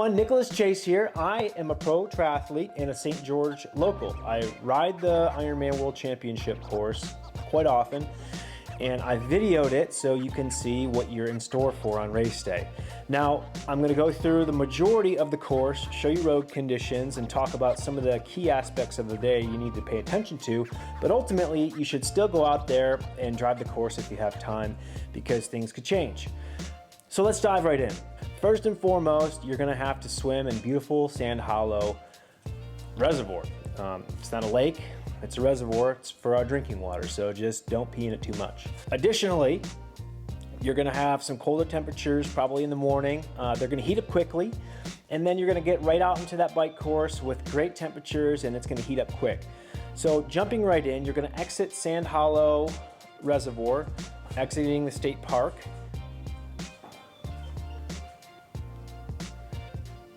everyone, Nicholas Chase here. I am a pro triathlete and a St. George local. I ride the Ironman World Championship course quite often, and I videoed it so you can see what you're in store for on race day. Now, I'm going to go through the majority of the course, show you road conditions, and talk about some of the key aspects of the day you need to pay attention to, but ultimately you should still go out there and drive the course if you have time, because things could change. So let's dive right in. First and foremost, you're gonna have to swim in beautiful Sand Hollow reservoir. It's not a lake, it's a reservoir. It's for our drinking water, so just don't pee in it too much. Additionally, you're gonna have some colder temperatures probably in the morning. They're gonna heat up quickly, and then you're gonna get right out into that bike course with great temperatures, and it's gonna heat up quick. So jumping right in, you're gonna exit Sand Hollow Reservoir, exiting the state park.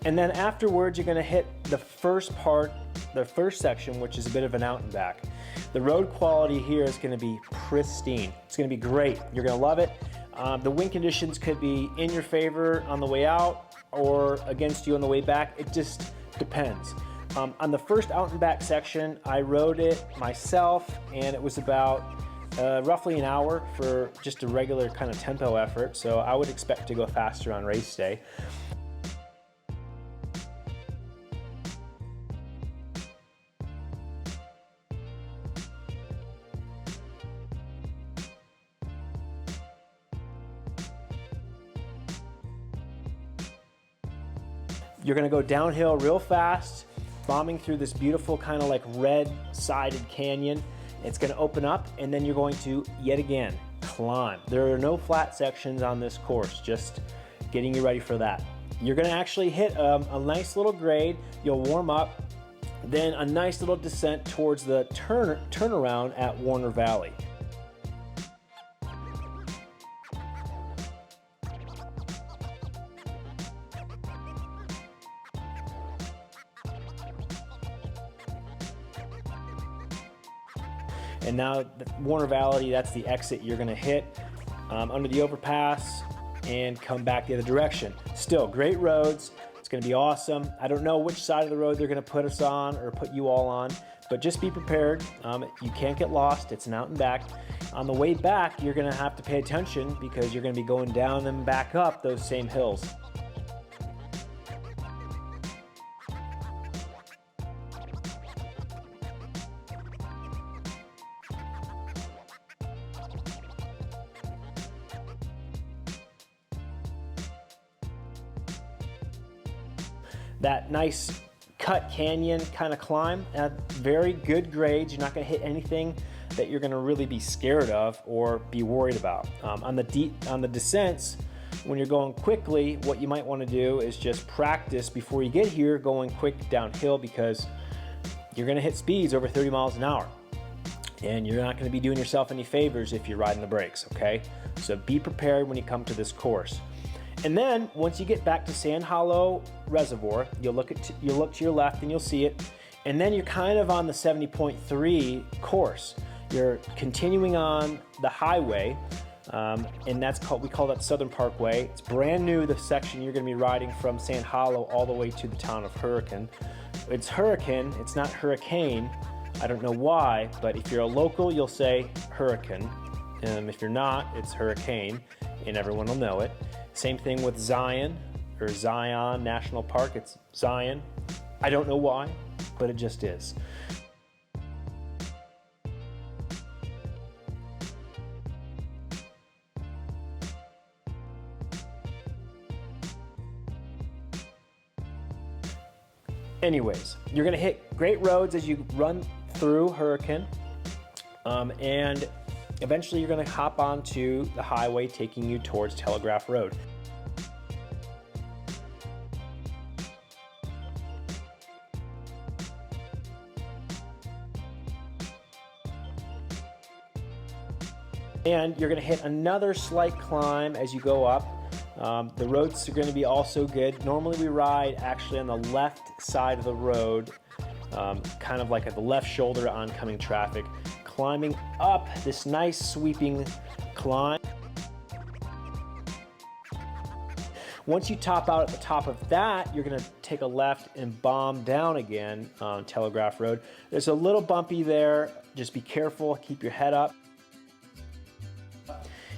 And then afterwards, you're gonna hit the first part, the first section, which is a bit of an out and back. The road quality here is gonna be pristine. It's gonna be great. You're gonna love it. The wind conditions could be in your favor on the way out or against you on the way back. It just depends. On the first out and back section, I rode it myself, and it was about roughly an hour for just a regular kind of tempo effort. So I would expect to go faster on race day. You're gonna go downhill real fast, bombing through this beautiful kind of like red-sided canyon. It's gonna open up, and then you're going to, yet again, climb. There are no flat sections on this course, just getting you ready for that. You're gonna actually hit a nice little grade. You'll warm up, then a nice little descent towards the turnaround at Warner Valley. And now Warner Valley, that's the exit you're gonna hit under the overpass and come back the other direction. Still great roads, it's gonna be awesome. I don't know which side of the road they're gonna put us on or put you all on, but just be prepared. You can't get lost, it's an out and back. On the way back, you're gonna have to pay attention because you're gonna be going down and back up those same hills. That nice cut canyon kind of climb at very good grades. You're not going to hit anything that you're going to really be scared of or be worried about. On the descents, when you're going quickly, what you might want to do is just practice before you get here going quick downhill, because you're going to hit speeds over 30 miles an hour. And you're not going to be doing yourself any favors if you're riding the brakes, okay? So be prepared when you come to this course. And then once you get back to Sand Hollow Reservoir, you'll look to your left and you'll see it. And then you're kind of on the 70.3 course. You're continuing on the highway, and we call that Southern Parkway. It's brand new, the section you're gonna be riding from Sand Hollow all the way to the town of Hurricane. It's Hurricane, it's not Hurricane. I don't know why, but if you're a local, you'll say Hurricane. If you're not, it's Hurricane, and everyone will know it. Same thing with Zion National Park. It's Zion. I don't know why, but it just is. Anyways, you're gonna hit great roads as you run through Hurricane, and eventually you're gonna hop onto the highway taking you towards Telegraph Road. And you're gonna hit another slight climb as you go up. The roads are gonna be also good. Normally we ride actually on the left side of the road, kind of like at the left shoulder to oncoming traffic, climbing up this nice sweeping climb. Once you top out at the top of that, you're gonna take a left and bomb down again on Telegraph Road. There's a little bumpy there. Just be careful, keep your head up.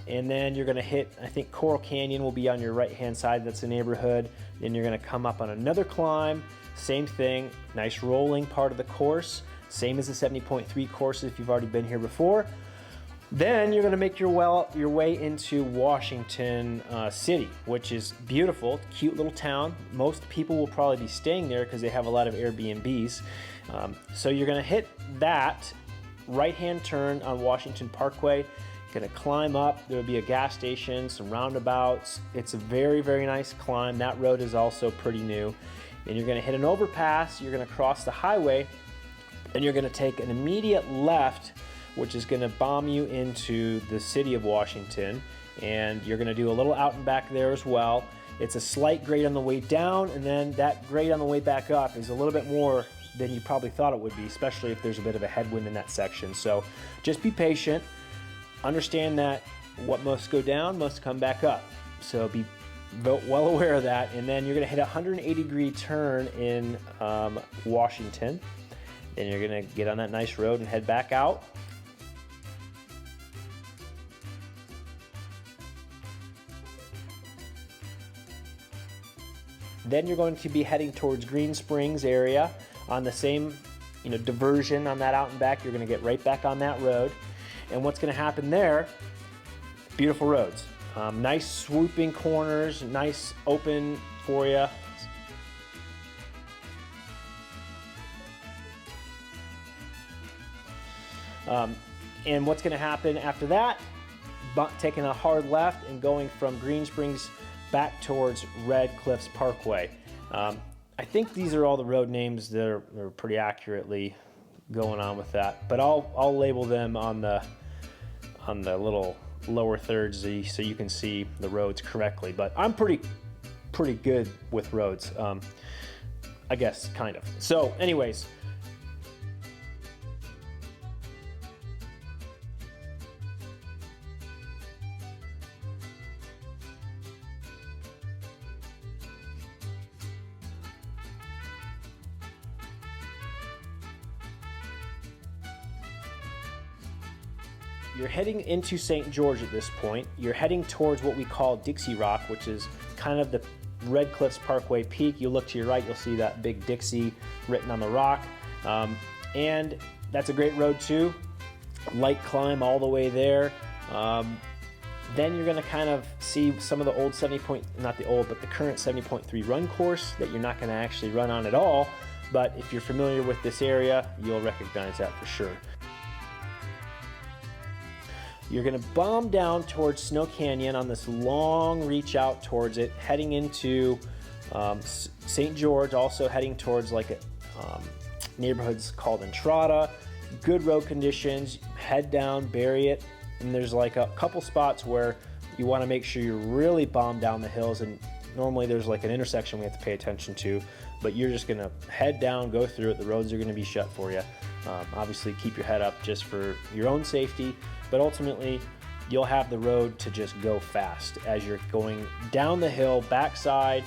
And then you're gonna hit, I think Coral Canyon will be on your right-hand side, that's the neighborhood. Then you're gonna come up on another climb, same thing, nice rolling part of the course, same as the 70.3 course if you've already been here before. Then you're gonna make your way into Washington City, which is beautiful, cute little town. Most people will probably be staying there because they have a lot of Airbnbs. So you're gonna hit that right-hand turn on Washington Parkway. Gonna climb up, there'll be a gas station, some roundabouts. It's a very, very nice climb. That road is also pretty new. And you're gonna hit an overpass, you're gonna cross the highway, and you're gonna take an immediate left, which is gonna bomb you into the city of Washington. And you're gonna do a little out and back there as well. It's a slight grade on the way down, and then that grade on the way back up is a little bit more than you probably thought it would be, especially if there's a bit of a headwind in that section. So just be patient. Understand that what must go down must come back up. So be well aware of that. And then you're gonna hit a 180-degree turn in Washington. Then you're gonna get on that nice road and head back out. Then you're going to be heading towards Green Springs area on the same diversion on that out and back. You're gonna get right back on that road. And what's gonna happen there, beautiful roads. Nice swooping corners, nice open for you. And what's gonna happen after that, taking a hard left and going from Green Springs back towards Red Cliffs Parkway. I think these are all the road names that are pretty accurately going on with that, but I'll label them on the little lower thirds so you can see the roads correctly. But I'm pretty good with roads, I guess, kind of. So anyways, you're heading into St. George at this point. You're heading towards what we call Dixie Rock, which is kind of the Red Cliffs Parkway peak. You look to your right, you'll see that big Dixie written on the rock. And that's a great road too. Light climb all the way there. Then you're gonna kind of see some of the old not the old, but the current 70.3 run course that you're not gonna actually run on at all. But if you're familiar with this area, you'll recognize that for sure. You're gonna bomb down towards Snow Canyon on this long reach out towards it, heading into St. George, also heading towards like neighborhoods called Entrada. Good road conditions, head down, bury it, and there's like a couple spots where you wanna make sure you're really bombed down the hills, and normally there's like an intersection we have to pay attention to, but you're just gonna head down, go through it. The roads are gonna be shut for you. Obviously keep your head up just for your own safety, but ultimately you'll have the road to just go fast as you're going down the hill, backside.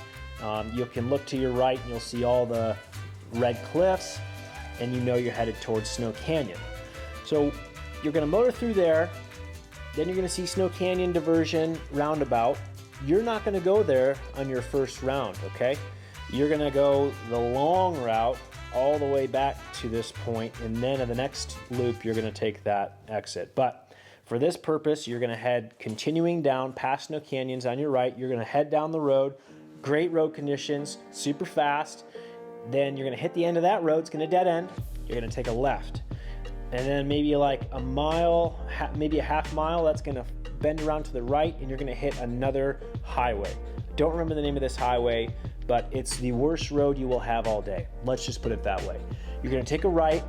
You can look to your right and you'll see all the red cliffs, and you know you're headed towards Snow Canyon. So you're gonna motor through there, then you're gonna see Snow Canyon diversion roundabout. You're not gonna go there on your first round, okay? You're gonna go the long route all the way back to this point, and then at the next loop, you're gonna take that exit. But for this purpose, you're gonna head continuing down past Snow Canyons on your right. You're gonna head down the road, great road conditions, super fast. Then you're gonna hit the end of that road, it's gonna dead end. You're gonna take a left. And then maybe like a mile, maybe a half mile, that's gonna bend around to the right, and you're gonna hit another highway. Don't remember the name of this highway, but it's the worst road you will have all day. Let's just put it that way. You're gonna take a right,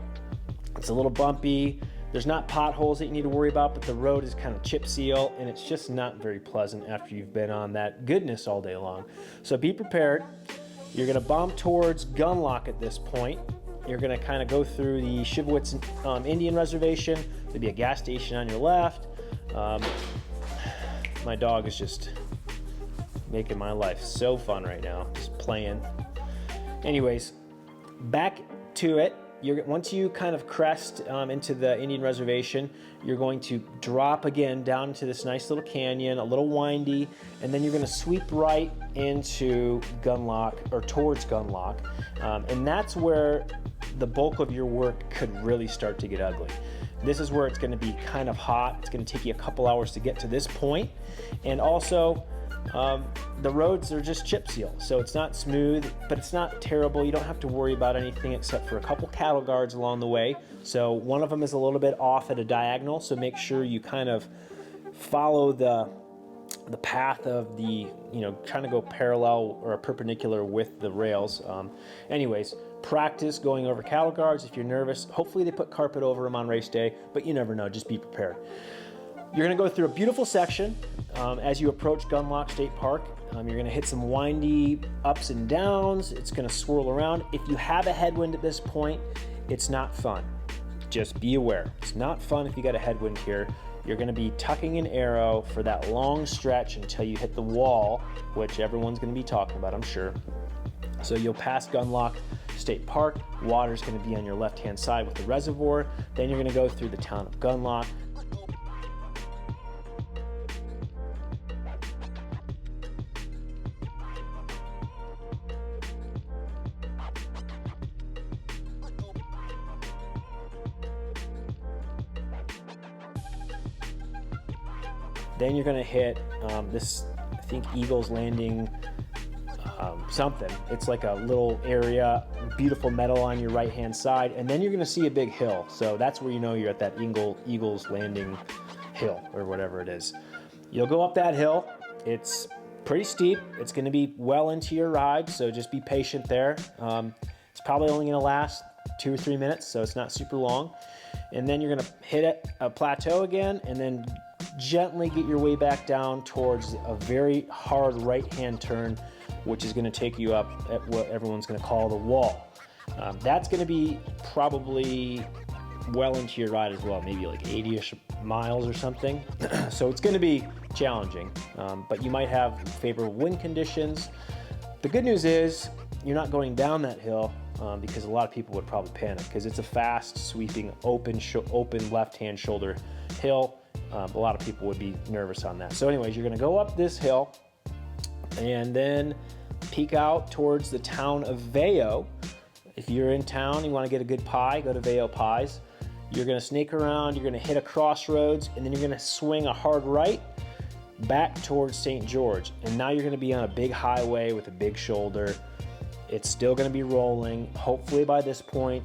it's a little bumpy, there's not potholes that you need to worry about, but the road is kind of chip seal, and it's just not very pleasant after you've been on that goodness all day long. So be prepared. You're gonna bomb towards Gunlock at this point. You're gonna kind of go through the Shivowitz Indian Reservation. There'll be a gas station on your left. My dog is just making my life so fun right now, just playing. Anyways, back to it. Once you kind of crest into the Indian reservation, you're going to drop again down into this nice little canyon, a little windy, and then you're going to sweep right into Gunlock, or towards Gunlock, and that's where the bulk of your work could really start to get ugly. This is where it's going to be kind of hot. It's going to take you a couple hours to get to this point, and also the roads are just chip seal, so it's not smooth, but it's not terrible. You don't have to worry about anything except for a couple cattle guards along the way. So one of them is a little bit off at a diagonal, so make sure you kind of follow the path of the, trying to go parallel or perpendicular with the rails. Anyways, practice going over cattle guards. If you're nervous, hopefully they put carpet over them on race day, but you never know, just be prepared. You're going to go through a beautiful section as you approach Gunlock State Park. You're going to hit some windy ups and downs. It's going to swirl around. If you have a headwind at this point, it's not fun. Just be aware. It's not fun if you got a headwind here. You're going to be tucking an arrow for that long stretch until you hit the wall, which everyone's going to be talking about, I'm sure. So you'll pass Gunlock State Park. Water's going to be on your left-hand side with the reservoir. Then you're going to go through the town of Gunlock. Then you're going to hit this, I think, Eagles Landing something. It's like a little area, beautiful meadow on your right-hand side, and then you're going to see a big hill. So that's where you know you're at that Eagles Landing hill, or whatever it is. You'll go up that hill. It's pretty steep. It's going to be well into your ride, so just be patient there. It's probably only going to last 2 or 3 minutes, so it's not super long. And then you're going to hit a plateau again, and then gently get your way back down towards a very hard right-hand turn, which is going to take you up at what everyone's going to call the wall. That's going to be probably well into your ride as well, maybe like 80-ish miles or something. So it's going to be challenging, but you might have favorable wind conditions. The good news is you're not going down that hill, because a lot of people would probably panic, because it's a fast, sweeping, open left-hand shoulder hill. A lot of people would be nervous on that. So anyways, you're going to go up this hill and then peek out towards the town of Vail. If you're in town, you want to get a good pie, go to Vail Pies. You're going to snake around, you're going to hit a crossroads, and then you're going to swing a hard right back towards St. George. And now you're going to be on a big highway with a big shoulder. It's still going to be rolling. Hopefully by this point,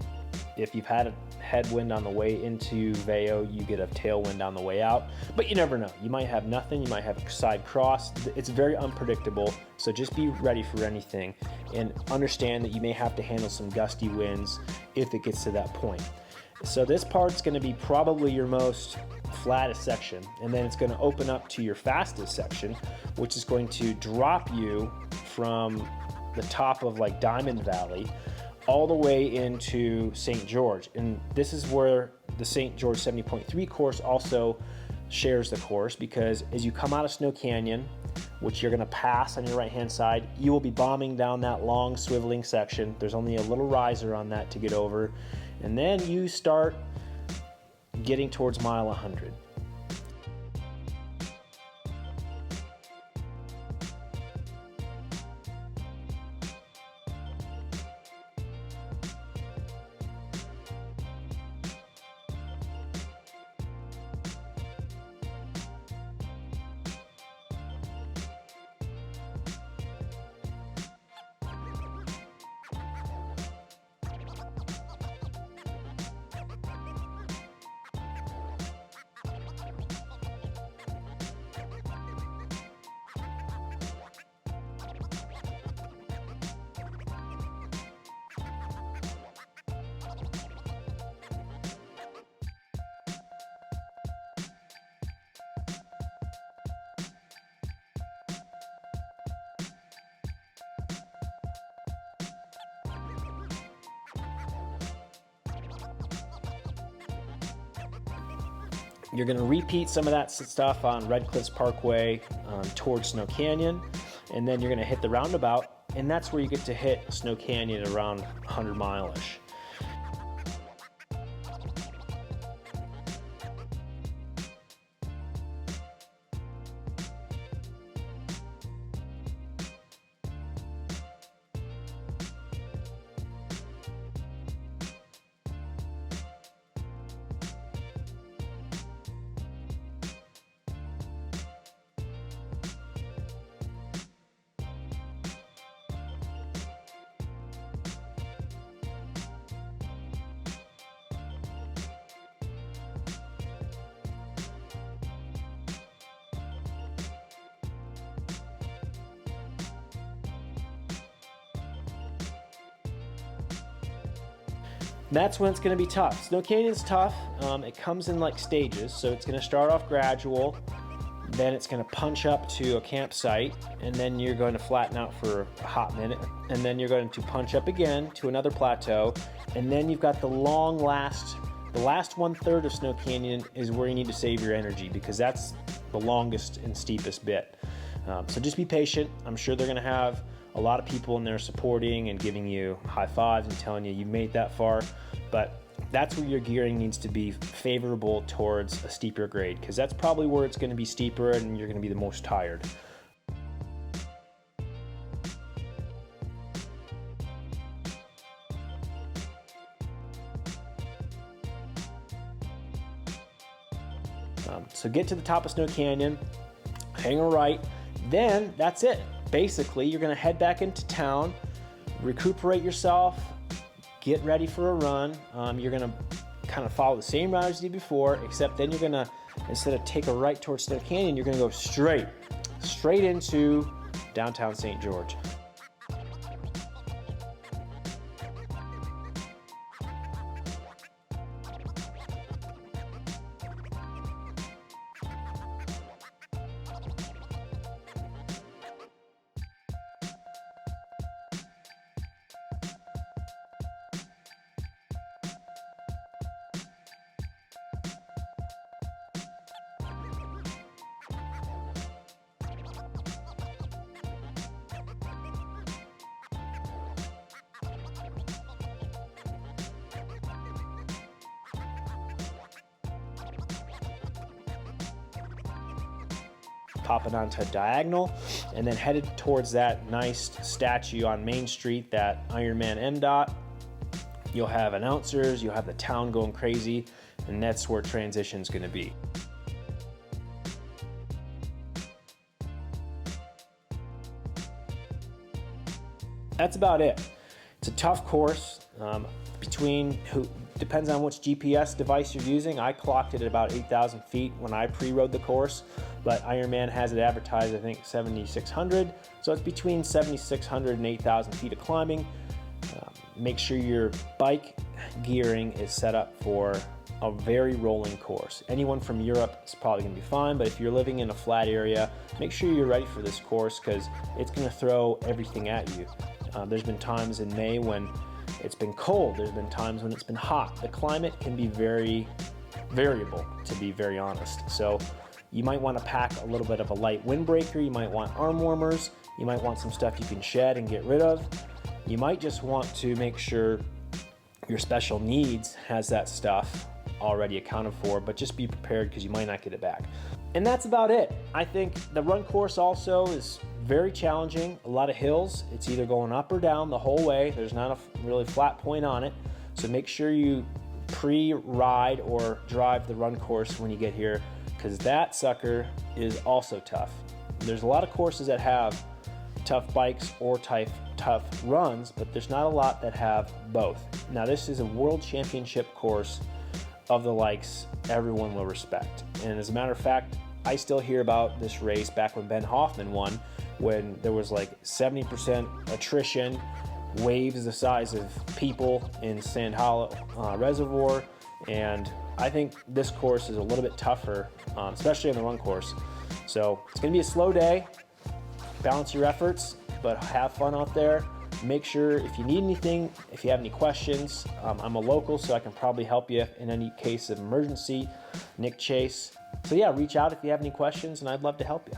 if you've had a headwind on the way into Vail, you get a tailwind on the way out, but you never know. You might have nothing, you might have a side cross. It's very unpredictable, so just be ready for anything and understand that you may have to handle some gusty winds if it gets to that point. So this part's going to be probably your most flattest section, and then it's going to open up to your fastest section, which is going to drop you from the top of like Diamond Valley all the way into St. George. And this is where the St. George 70.3 course also shares the course, because as you come out of Snow Canyon, which you're going to pass on your right-hand side, you will be bombing down that long swiveling section. There's only a little riser on that to get over. And then you start getting towards mile 100. You're going to repeat some of that stuff on Red Cliffs Parkway towards Snow Canyon. and then you're gonna hit the roundabout, and that's where you get to hit Snow Canyon around 100 mile-ish. That's when it's going to be tough. Snow Canyon's tough. It comes in like stages, so it's going to start off gradual, then it's going to punch up to a campsite, and then you're going to flatten out for a hot minute, and then you're going to punch up again to another plateau, and then you've got the last 1/3 of Snow Canyon is where you need to save your energy, because that's the longest and steepest bit. So just be patient. I'm sure they're going to have a lot of people in there supporting and giving you high fives and telling you made that far, but that's where your gearing needs to be favorable towards a steeper grade, because that's probably where it's going to be steeper and you're going to be the most tired. So get to the top of Snow Canyon, hang a right, then that's it. Basically, you're going to head back into town, recuperate yourself, get ready for a run. You're going to kind of follow the same route as you did before, except then you're going to, instead of take a right towards Snow Canyon, you're going to go straight into downtown St. George. Popping onto Diagonal, and then headed towards that nice statue on Main Street, that Ironman MDOT. You'll have announcers, you'll have the town going crazy, and that's where transition's going to be. That's about it. It's a tough course. Depends on which GPS device you're using. I clocked it at about 8,000 feet when I pre-rode the course, but Ironman has it advertised, I think, 7,600. So it's between 7,600 and 8,000 feet of climbing. Make sure your bike gearing is set up for a very rolling course. Anyone from Europe is probably gonna be fine, but if you're living in a flat area, make sure you're ready for this course, because it's gonna throw everything at you. There's been times in May when it's been cold. There's been times when it's been hot. The climate can be very variable, to be very honest. So you might want to pack a little bit of a light windbreaker. You might want arm warmers. You might want some stuff you can shed and get rid of. You might just want to make sure your special needs has that stuff already accounted for, but just be prepared, because you might not get it back. And that's about it. I think the run course also is very challenging, a lot of hills. It's either going up or down the whole way. There's not a really flat point on it. So make sure you pre-ride or drive the run course when you get here, because that sucker is also tough. There's a lot of courses that have tough bikes or tough runs, but there's not a lot that have both. Now, this is a world championship course of the likes everyone will respect. And as a matter of fact, I still hear about this race back when Ben Hoffman won, when there was like 70% attrition, waves the size of people in Sand Hollow Reservoir. And I think this course is a little bit tougher, especially on the run course. So it's gonna be a slow day. Balance your efforts, but have fun out there. Make sure if you need anything, if you have any questions, I'm a local, so I can probably help you in any case of emergency. Nick Chase. So yeah, reach out if you have any questions, and I'd love to help you.